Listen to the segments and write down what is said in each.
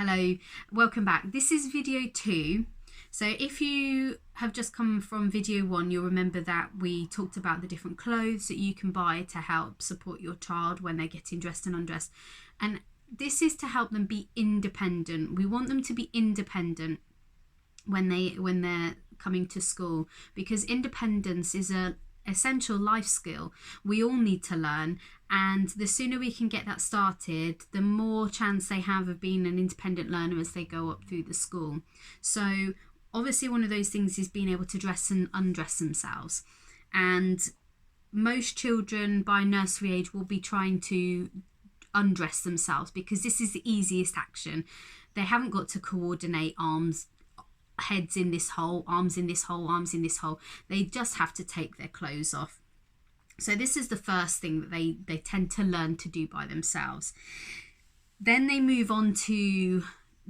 Hello, welcome back. This is video 2. So if you have just come from video 1, you'll remember that we talked about the different clothes that you can buy to help support your child when they're getting dressed and undressed. And this is to help them be independent. We want them to be independent when they're coming to school, because independence is a essential life skill we all need to learn, and the sooner we can get that started, the more chance they have of being an independent learner as they go up through the school. So obviously one of those things is being able to dress and undress themselves, and most children by nursery age will be trying to undress themselves because this is the easiest action. They haven't got to coordinate heads in this hole, arms in this hole, arms in this hole. They just have to take their clothes off. So this is the first thing that they tend to learn to do by themselves. Then they move on to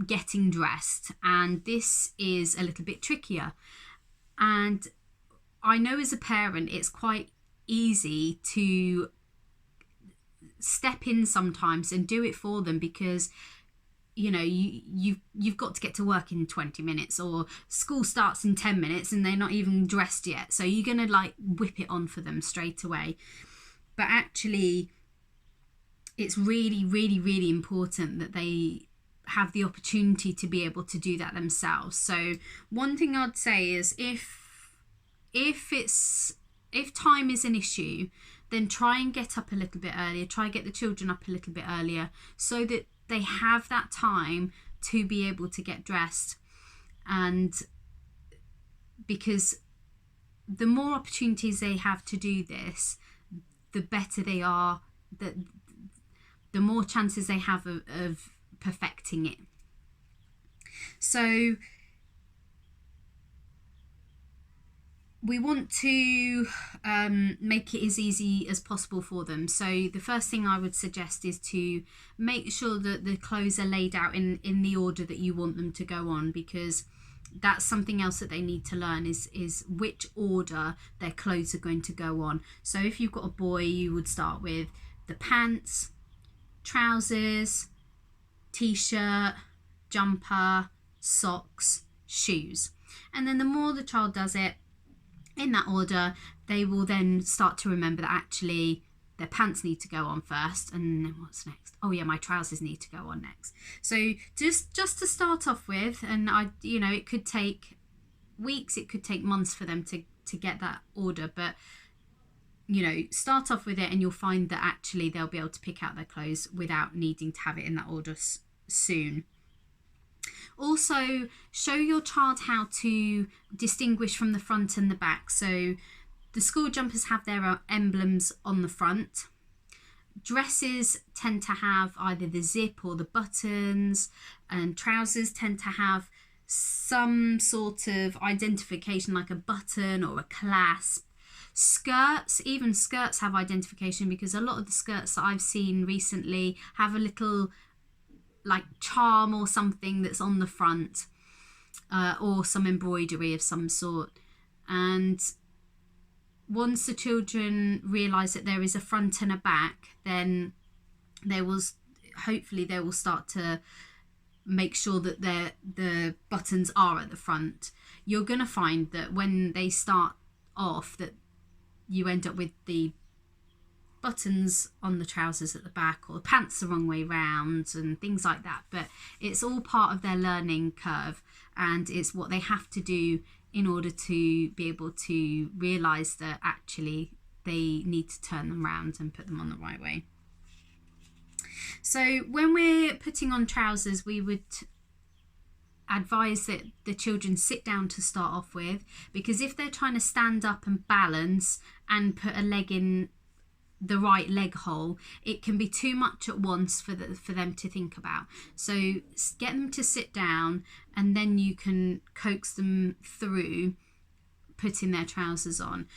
getting dressed, and this is a little bit trickier. And I know as a parent it's quite easy to step in sometimes and do it for them, because you know you've got to get to work in 20 minutes, or school starts in 10 minutes and they're not even dressed yet, so you're gonna like whip it on for them straight away. But actually it's really really important that they have the opportunity to be able to do that themselves. So one thing I'd say is if time is an issue, then try and get up a little bit earlier, try and get the children up a little bit earlier so that they have that time to be able to get dressed. And because the more opportunities they have to do this, the better they are, the more chances they have of perfecting it. So we want to make it as easy as possible for them. So the first thing I would suggest is to make sure that the clothes are laid out in the order that you want them to go on, because that's something else that they need to learn is which order their clothes are going to go on. So if you've got a boy, you would start with the pants, trousers, t-shirt, jumper, socks, shoes. And then the more the child does it in that order, they will then start to remember that actually their pants need to go on first, and then what's next? Oh yeah, my trousers need to go on next. So just to start off with, and it could take weeks, it could take months for them to get that order, but start off with it and you'll find that actually they'll be able to pick out their clothes without needing to have it in that order soon. Also, show your child how to distinguish from the front and the back. So the school jumpers have their emblems on the front. Dresses tend to have either the zip or the buttons, and trousers tend to have some sort of identification like a button or a clasp. Even skirts have identification, because a lot of the skirts that I've seen recently have a little like charm or something that's on the front, or some embroidery of some sort. And once the children realise that there is a front and a back, then hopefully they will start to make sure that the buttons are at the front. You're going to find that when they start off that you end up with the buttons on the trousers at the back, or the pants the wrong way round, and things like that. But it's all part of their learning curve, and it's what they have to do in order to be able to realise that actually they need to turn them around and put them on the right way. So when we're putting on trousers, we would advise that the children sit down to start off with, because if they're trying to stand up and balance and put a leg in the right leg hole, it can be too much at once for them to think about. So get them to sit down, and then you can coax them through putting their trousers on.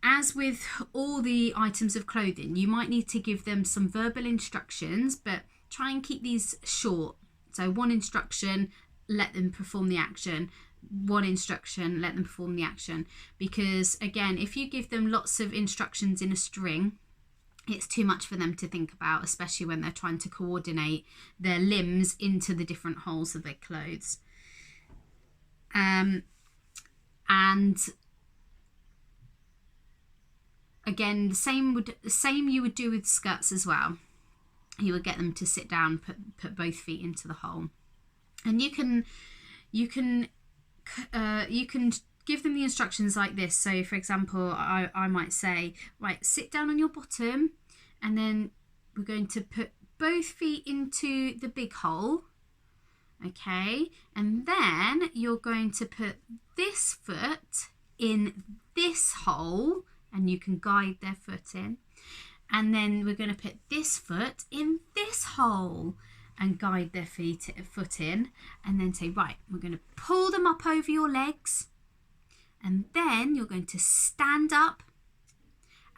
As with all the items of clothing, you might need to give them some verbal instructions, but try and keep these short. So one instruction, let them perform the action. One instruction, let them perform the action. Because again, if you give them lots of instructions in a string, it's too much for them to think about, especially when they're trying to coordinate their limbs into the different holes of their clothes. And again, the same you would do with skirts as well. You would get them to sit down, put both feet into the hole, and you can give them the instructions like this. So for example, I might say, right, sit down on your bottom, and then we're going to put both feet into the big hole, okay, and then you're going to put this foot in this hole, and you can guide their foot in, and then we're going to put this foot in this hole and guide their foot in, and then say, right, we're going to pull them up over your legs, and then you're going to stand up,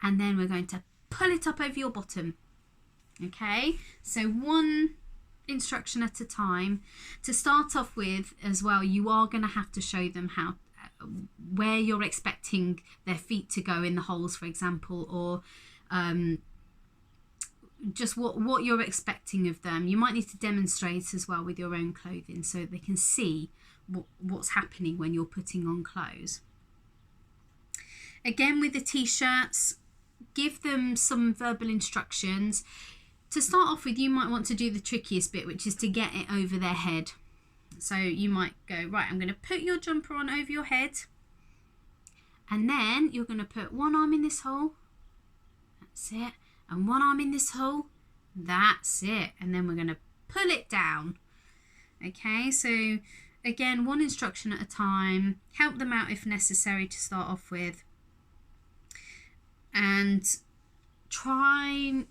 and then we're going to pull it up over your bottom. Okay, so one instruction at a time. To start off with as well, you are going to have to show them how, where you're expecting their feet to go in the holes, for example, or just what you're expecting of them. You might need to demonstrate as well with your own clothing so they can see what's happening when you're putting on clothes. Again, with the t-shirts, give them some verbal instructions. To start off with, you might want to do the trickiest bit, which is to get it over their head. So you might go, right, I'm going to put your jumper on over your head, and then you're going to put one arm in this hole, that's it, and one arm in this hole, that's it, and then we're going to pull it down. Okay, so again, one instruction at a time. Help them out if necessary to start off with, and try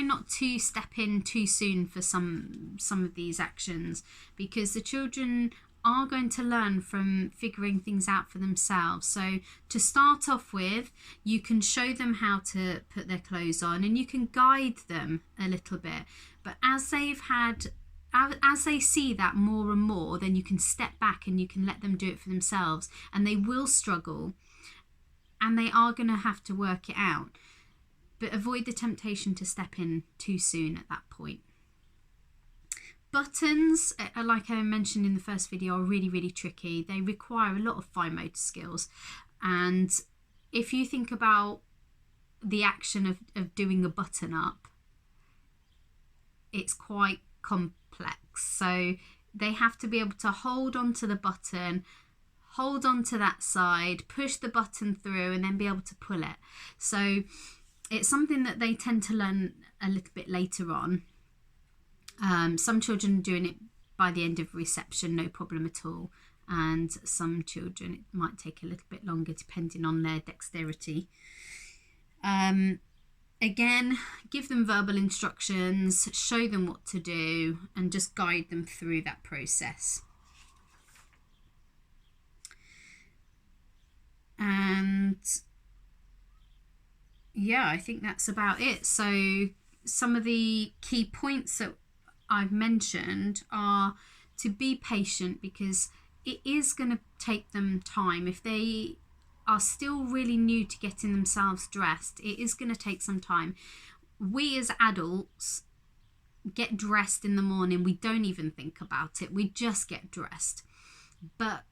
not to step in too soon for some of these actions, because the children are going to learn from figuring things out for themselves. So to start off with, you can show them how to put their clothes on, and you can guide them a little bit, but as they see that more and more, then you can step back and you can let them do it for themselves, and they will struggle and they are going to have to work it out. But avoid the temptation to step in too soon at that point. Buttons, like I mentioned in the first video, are really, really tricky. They require a lot of fine motor skills. And if you think about the action of doing a button up, it's quite complex. So they have to be able to hold onto the button, hold onto that side, push the button through, and then be able to pull it. So it's something that they tend to learn a little bit later on. Some children are doing it by the end of reception, no problem at all. And some children, it might take a little bit longer depending on their dexterity. Again, give them verbal instructions, show them what to do, and just guide them through that process. And yeah, I think that's about it. So some of the key points that I've mentioned are to be patient, because it is going to take them time. If they are still really new to getting themselves dressed, it is going to take some time. We as adults get dressed in the morning, we don't even think about it, we just get dressed. But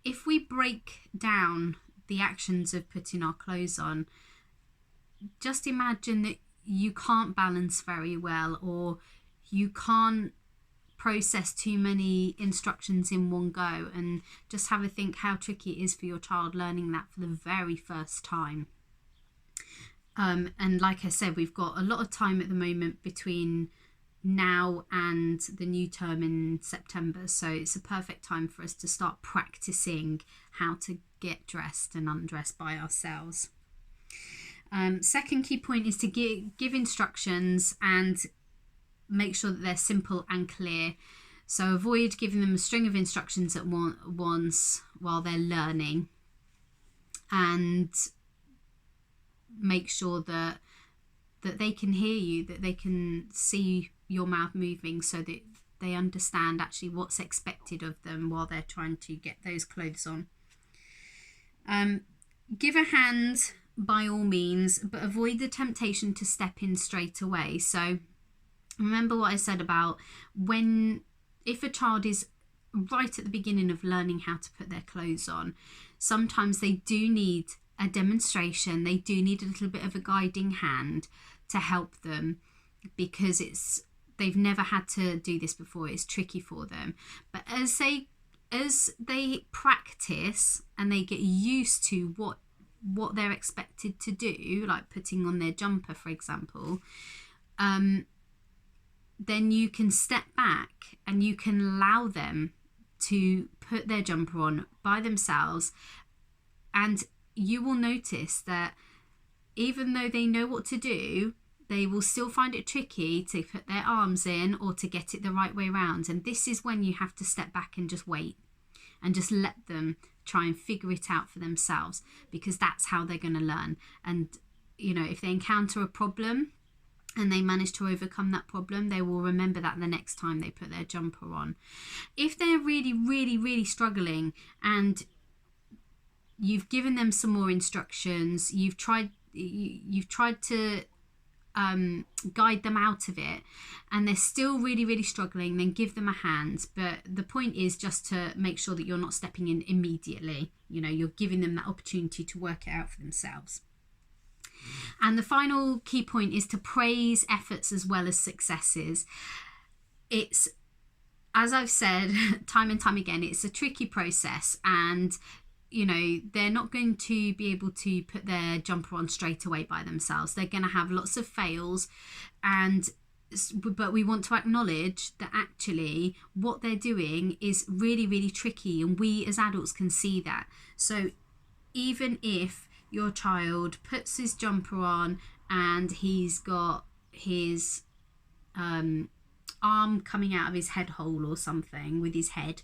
if we break down the actions of putting our clothes on, just imagine that you can't balance very well, or you can't process too many instructions in one go, and just have a think how tricky it is for your child learning that for the very first time. And like I said, we've got a lot of time at the moment between now and the new term in September, so it's a perfect time for us to start practicing how to get dressed and undressed by ourselves. Second key point is to give instructions and make sure that they're simple and clear. So avoid giving them a string of instructions at once while they're learning, and make sure that they can hear you, that they can see your mouth moving, so that they understand actually what's expected of them while they're trying to get those clothes on. Give a hand by all means, but avoid the temptation to step in straight away. So remember what I said about if a child is right at the beginning of learning how to put their clothes on, sometimes they do need a demonstration, they do need a little bit of a guiding hand to help them, because they've never had to do this before. It's tricky for them. But as they practice and they get used to what they're expected to do, like putting on their jumper, for example, then you can step back and you can allow them to put their jumper on by themselves. And you will notice that even though they know what to do, they will still find it tricky to put their arms in or to get it the right way around. And this is when you have to step back and just wait and just let them try and figure it out for themselves, because that's how they're going to learn. And, if they encounter a problem and they manage to overcome that problem, they will remember that the next time they put their jumper on. If they're really, really, really struggling and you've given them some more instructions, you've tried to guide them out of it, and they're still really, really struggling, then give them a hand. But the point is just to make sure that you're not stepping in immediately. You're giving them that opportunity to work it out for themselves. And the final key point is to praise efforts as well as successes. It's, as I've said time and time again, it's a tricky process, and they're not going to be able to put their jumper on straight away by themselves. They're going to have lots of fails, but we want to acknowledge that actually what they're doing is really, really tricky, and we as adults can see that. So even if your child puts his jumper on and he's got his arm coming out of his head hole or something with his head,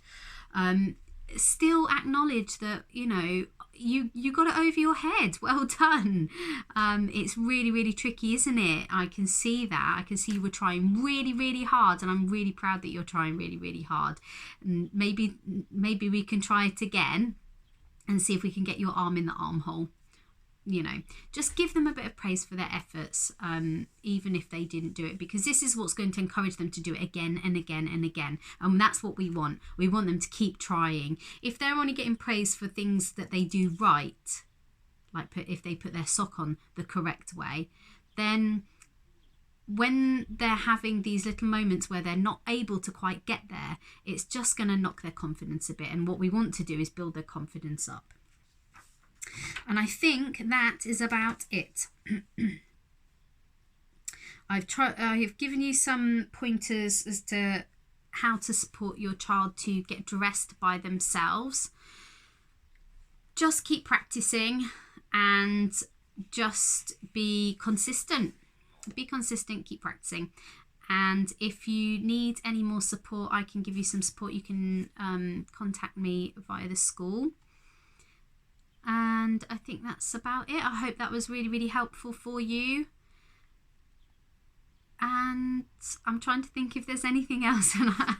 still acknowledge that you got it over your head. Well done. It's really, really tricky, isn't it? I can see that. I can see you were trying really, really hard, and I'm really proud that you're trying really, really hard. And maybe we can try it again and see if we can get your arm in the armhole. Just give them a bit of praise for their efforts, even if they didn't do it, because this is what's going to encourage them to do it again and again and again. And that's what we want. We want them to keep trying. If they're only getting praise for things that they do right, like if they put their sock on the correct way, then when they're having these little moments where they're not able to quite get there, it's just going to knock their confidence a bit. And what we want to do is build their confidence up. And I think that is about it. I've given you some pointers as to how to support your child to get dressed by themselves. Just keep practicing and just be consistent. Be consistent, keep practicing. And if you need any more support, I can give you some support. You can contact me via the school. And I think that's about it. I hope that was really, really helpful for you. And I'm trying to think if there's anything else, and I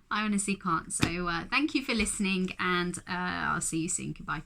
honestly can't. So thank you for listening, and I'll see you soon. Goodbye.